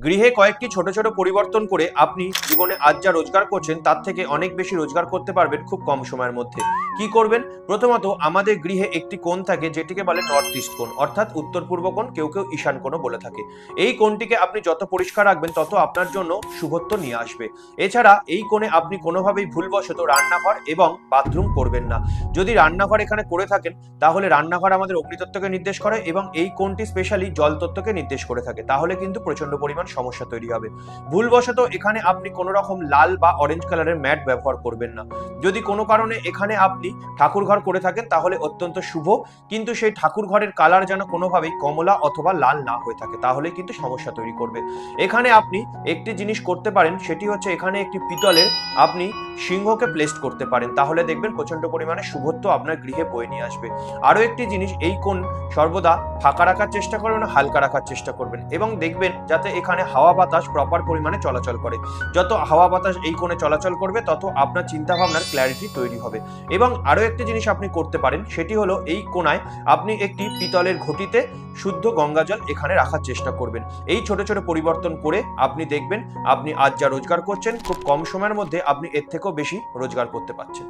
গৃহে কয়েকটি ছোট ছোট পরিবর্তন করে আপনি জীবনে আজ যা রোজগার করছেন তার থেকে অনেক বেশি রোজগার করতে পারবেন খুব কম সময়ের মধ্যে। কি করবেন? প্রথমত, আমাদের গৃহে একটি কোণ থাকে যেটিকে বলে নর্থ ইস্ট কোণ, অর্থাৎ উত্তর পূর্ব কোণ, কেউ কেউ ঈশান কোণও বলে থাকে। এই কোণটিকে আপনি যত পরিষ্কার রাখবেন তত আপনার জন্য শুভত্ব নিয়ে আসবে। এছাড়া এই কোণে আপনি কোনোভাবেই ভুলবশত রান্নাঘর এবং বাথরুম করবেন না। যদি রান্নাঘর এখানে করে থাকেন তাহলে রান্নাঘর আমাদের অগ্নিতত্ত্বকে নির্দেশ করে এবং এই কোণটি স্পেশালি জলতত্ত্বকে নির্দেশ করে থাকে, তাহলে কিন্তু প্রচন্ড পরিমাণ সমস্যা তৈরি হবে। ভুলবশত এখানে আপনি কোনো রকম লাল বা অরেঞ্জ কালারের ম্যাট ব্যবহার করবেন না। যদি কোনো কারণে এখানে আপনি ঠাকুর ঘর করে থাকেন তাহলে অত্যন্ত শুভ, কিন্তু সেই ঠাকুর ঘরের কালার যেন কোনোভাবেই কমলা অথবা লাল না হয়ে থাকে, তাহলে কিন্তু সমস্যা তৈরি করবে। এখানে আপনি একটি জিনিস করতে পারেন, সেটি হচ্ছে এখানে একটি পিতলের আপনি সিংহকে প্লেস করতে পারেন, তাহলে দেখবেন প্রচন্ড পরিমাণে শুভত্ব আপনার গৃহে বয়ে নিয়ে আসবে। আরো একটি জিনিস, এই কোণ সর্বদা ফাঁকা রাখার চেষ্টা করবেন, হালকা রাখার চেষ্টা করবেন এবং দেখবেন যাতে এখানে হাওয়া বাতাস প্রপার পরিমাণে চলাচল করে। যত হাওয়া বাতাস এই কোণে চলাচল করবে তত আপনার চিন্তা ভাবনার ক্ল্যারিটি তৈরি হবে। এবং আরো একটি জিনিস আপনি করতে পারেন, সেটি হলো এই কোণায় আপনি একটি পিতলের ঘটিতে শুদ্ধ গঙ্গা জল এখানে রাখার চেষ্টা করবেন। এই ছোট ছোট পরিবর্তন করে আপনি দেখবেন আপনি আজ যা রোজগার করছেন খুব কম সময়ের মধ্যে আপনি এর থেকেও বেশি রোজগার করতে পারছেন।